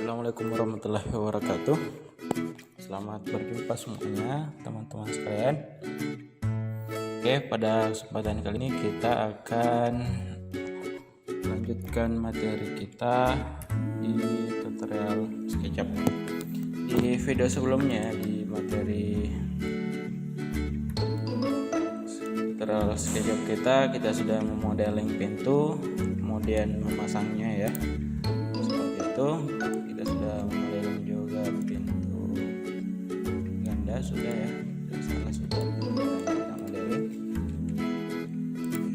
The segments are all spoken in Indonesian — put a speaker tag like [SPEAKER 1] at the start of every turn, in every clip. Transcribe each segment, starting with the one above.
[SPEAKER 1] Assalamualaikum warahmatullahi wabarakatuh. Selamat berjumpa semuanya teman-teman sekalian. Oke, pada kesempatan kali ini kita akan lanjutkan materi kita di tutorial SketchUp. Di video sebelumnya, di materi tutorial SketchUp kita sudah memodeling pintu, kemudian memasangnya ya. Seperti itu. Kita sudah memodeling juga pintu ganda, sudah ya, sudah kita modeling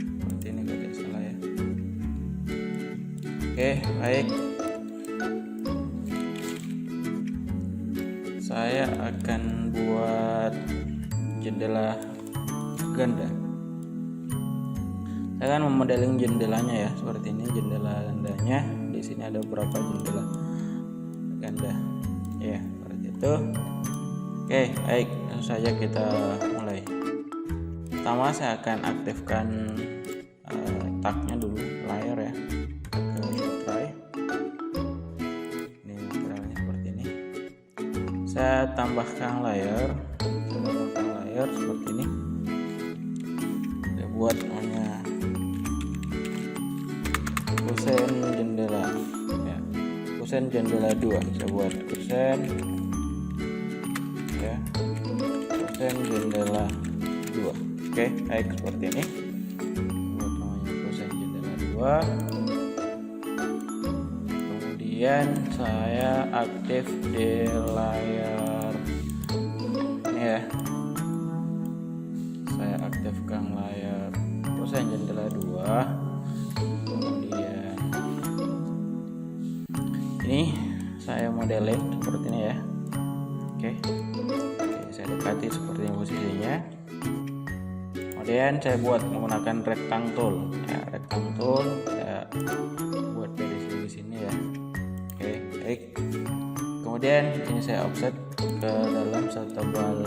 [SPEAKER 1] seperti ini, tidak salah ya. Oke, baik, saya akan buat jendela ganda. Saya akan memodeling jendelanya ya, seperti ini jendela gandanya. Di sini ada beberapa jendela ganda ya, seperti itu. Oke, baik, langsung saja kita mulai. Pertama saya akan aktifkan tagnya dulu, layer ya, ke try. Ini materialnya seperti ini. Saya tambahkan layer seperti ini. Saya buat namanya kusen jendela ya, kusen jendela 2. Saya buat kusen ya, kusen jendela 2. Oke, baik, seperti ini. Buat namanya kusen jendela 2. Kemudian saya aktif di layar ini ya, saya aktifkan layar kusen jendela 2. Ini saya modeling seperti ini ya. Oke, saya dekati seperti ini posisinya. Kemudian saya buat menggunakan rectangle ya, rectangle saya buat dari sini ke sini ya. Oke, baik. Kemudian ini saya offset ke dalam setebal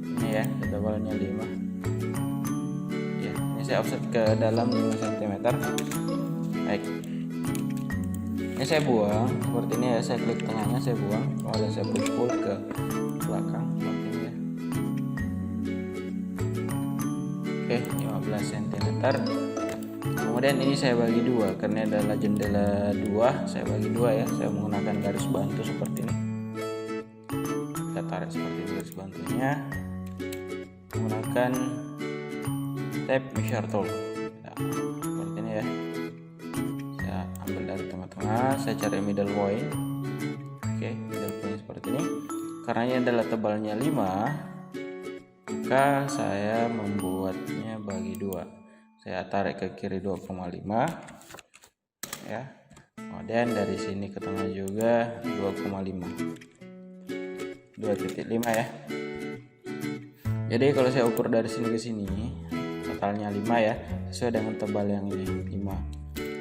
[SPEAKER 1] ini ya, setebalnya 5 ya. Ini saya offset ke dalam 5 cm. Baik, ini saya buang seperti ini ya, saya klik tengahnya, saya buang, kemudian saya push pull ke belakang seperti ini ya. Oke, 15 cm. Kemudian ini saya bagi dua, karena adalah jendela 2, saya bagi dua ya. Saya menggunakan garis bantu seperti ini. Kita tarik seperti ini garis bantunya, menggunakan tape measure tool nah, seperti ini ya. Ambil dari tengah-tengah, saya cari middle point. Oke, middle point seperti ini. Karena ini adalah tebalnya 5, maka saya membuatnya bagi 2. Saya tarik ke kiri 2,5 ya. Kemudian dari sini ke tengah juga 2,5, 2,5 ya. Jadi kalau saya ukur dari sini ke sini totalnya 5 ya, sesuai dengan tebal yang ini 5.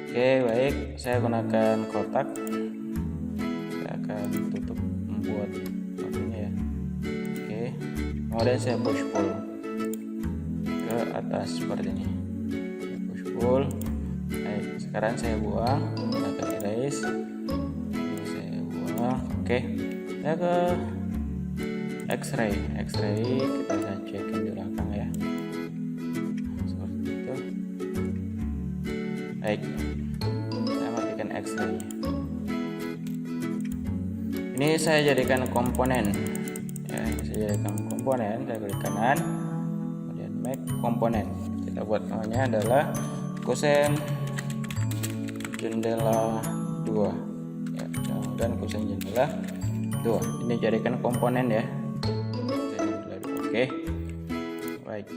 [SPEAKER 1] Oke, baik, saya gunakan kotak. Saya akan tutup membuat seperti ini ya. Oke, kemudian saya push pull ke atas seperti ini, push pull. Baik, sekarang saya buang menggunakan erase. Ini saya buang. Oke, saya ke X-ray. Kita akan cekin di belakang ya, seperti itu. Baik, saya matikan X-ray-nya. Ini saya jadikan komponen ya, saya klik kanan, kemudian make komponen. Kita buat namanya adalah kusen jendela 2 ya, dan kusen jendela 2 ini jadikan komponen ya. Oke, baik.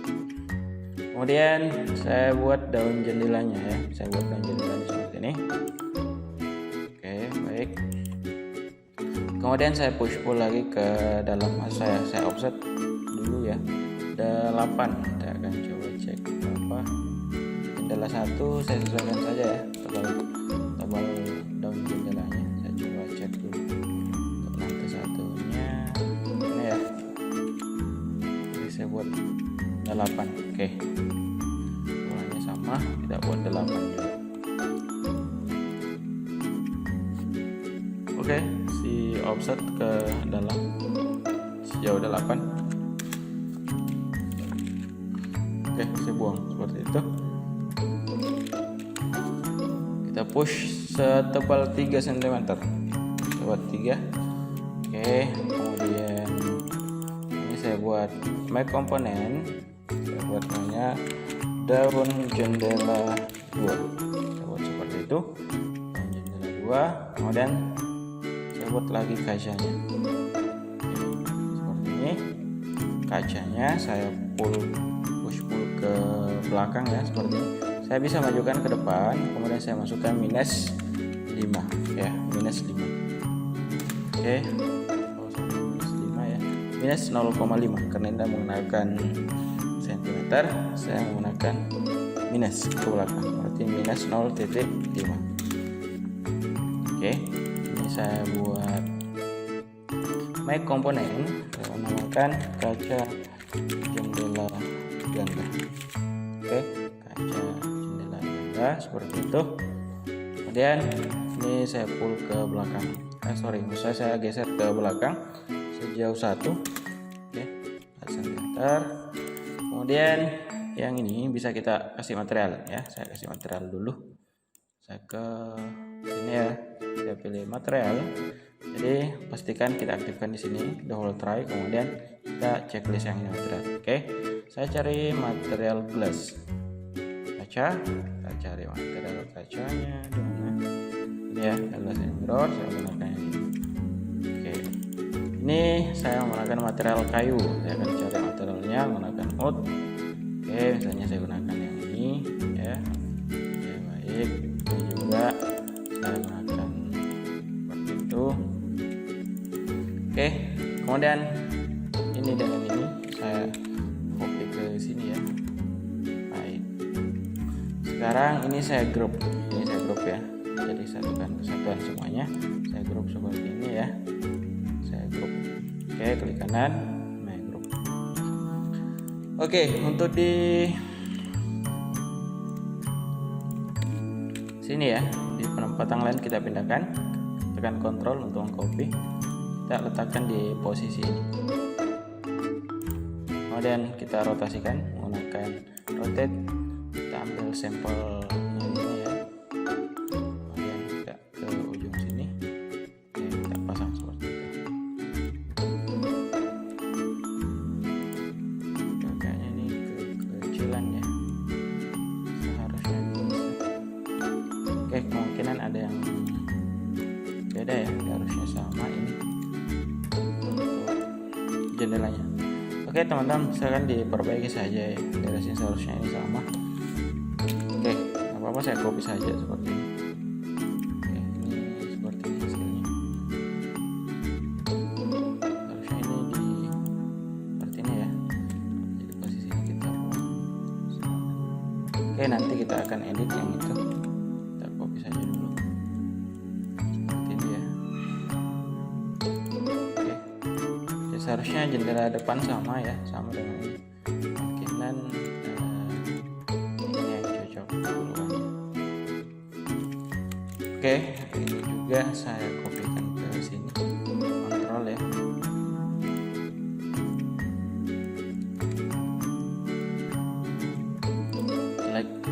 [SPEAKER 1] Kemudian saya buat daun jendelanya ya, saya buat daun jendelanya seperti ini. Oke, baik. Kemudian saya push pull lagi ke dalam, saya offset dulu ya, 8. Saya akan coba cek berapa jendela 1, saya sesuaikan saja ya tebal daun jendelanya. Saya coba cek dulu untuk nanti satunya ini ya. Ini saya buat 8. Oke, ukurannya sama, tidak buat 8 juga. Oke, si offset ke dalam sejauh 8. Oke, saya buang seperti itu. Kita push setebal 3 cm. Tebal 3. Oke, kemudian ini saya buat make komponen. Saya buat namanya daun jendela 2. Saya buat seperti itu. Daun jendela 2. Kemudian saya buat lagi kacanya. Seperti ini. Kacanya saya push pull ke belakang ya, seperti ini. Saya bisa majukan ke depan, kemudian saya masukkan minus 5 ya, minus 5. Oke. Minus 5 ya. Minus 0,5 karena Anda menggunakan cm, saya menggunakan minus ke belakang, berarti minus 0,5. Oke. Ini saya buat make komponen, saya namakan kaca jendela ganda. Oke, kaca jendela ganda seperti itu. Kemudian ini saya pull ke belakang. Maksudnya saya geser ke belakang sejauh 1. Oke, 4 cm. Kemudian yang ini bisa kita kasih material ya. Saya kasih material dulu. Saya ke sini ya. Saya pilih material. Jadi pastikan kita aktifkan di sini the whole try, kemudian kita checklist yang ini material. Oke, saya cari material glass kaca, kita cari material kacanya di mana? Ini ya, glass and mirror, saya gunakan ini. Oke, ini saya menggunakan material kayu, saya akan cari materialnya menggunakan wood. Oke, misalnya saya gunakan yang ini ya. Oke, baik, ini juga saya gunakan seperti itu. Oke, kemudian ini dengan ini saya copy ke sini ya. Baik. Sekarang ini saya group ya. Jadi satukan kesatuan semuanya. Saya group seperti ini ya. Saya group. Oke, klik kanan, my group. Oke, untuk di sini ya, di penempatan lain kita pindahkan. Tekan Ctrl untuk mengcopy. Kita letakkan di posisi ini, kemudian kita rotasikan menggunakan rotate. Kita ambil sampel ini ya, kemudian kita ke ujung sini. Oke, kita pasang seperti itu. Kayaknya ini kekecilan ya, seharusnya bisa. Oke, kemungkinan ada yang beda ya, harusnya sama ini jendelanya. Oke teman-teman, silakan diperbaiki saja ya, dari sini seharusnya ini sama. Oke, apa-apa saya copy saja seperti ini. Oke, ini seperti ini hasilnya. Harusnya ini seperti ini ya. Jadi posisinya kita buang. Oke, nanti kita akan edit yang itu. Kita copy saja dulu. Seperti ini ya. Seharusnya jendela depan sama ya, sama dengan ini. Kemungkinan ini yang cocok keluarnya. Oke, ini juga saya kopikan ke sini. Kontrol ya.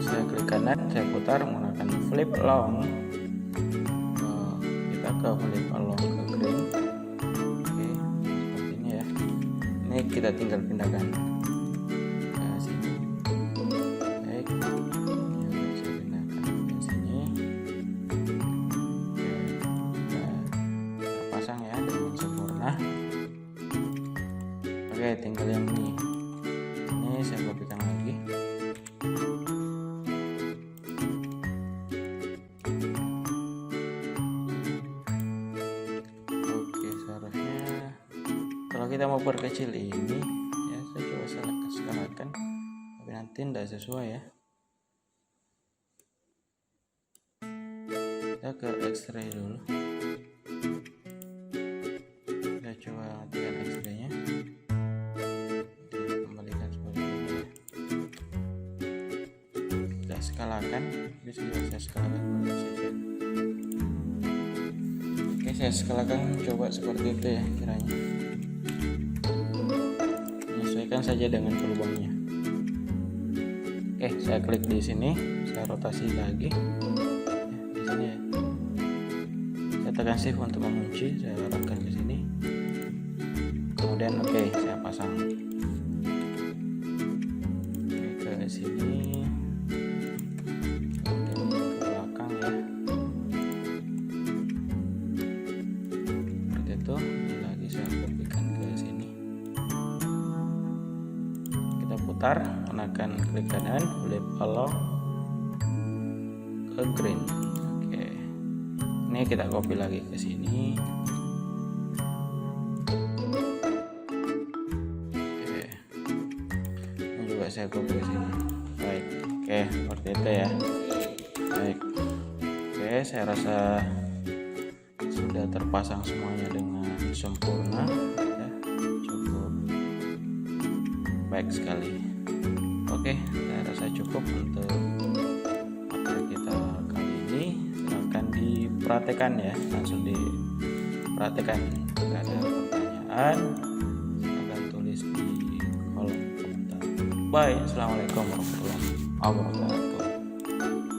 [SPEAKER 1] Saya klik kanan, saya putar menggunakan flip along. Kita ke flip along ke green. Ini kita tinggal pindahkan ke sini. Baik, ini saya pindahkan ke sini. Oke, kita pasang ya dengan sempurna. Oke, tinggal yang ini. Ini saya kopikan lagi. Kita mau perkecil ini ya, saya coba skalakan, tapi nanti tidak sesuai ya. Kita ke X-ray dulu, kita coba matikan X-ray nya, kembalikan seperti ini ya. Kita skalakan, bisa juga saya skalakan dulu saja. Oke, Oke, sekarang coba seperti itu ya kiranya. Menyesuaikan saja dengan pelubangnya. Oke, saya klik di sini, saya rotasi lagi. Di sini ya. Saya tekan shift untuk mengunci, saya arahkan ke sini. Kemudian oke, saya pasang. Oke, ke sini. Kemudian ke belakang ya. Seperti itu. Ini lagi saya kopikan ke sini. Kita putar, gunakan klik kanan, flip along ke green. Oke. Ini kita copy lagi ke sini. Oke. Ini juga saya copy ke sini. Baik. Oke, seperti itu ya. Baik. Oke, saya rasa sudah terpasang semuanya dengan sempurna ya. Cukup baik sekali. Oke, saya rasa cukup untuk materi kita kali ini. Silahkan diperhatikan ya, langsung diperhatikan. Jika ada pertanyaan silahkan tulis di kolom komentar. Bye, assalamualaikum warahmatullahi wabarakatuh.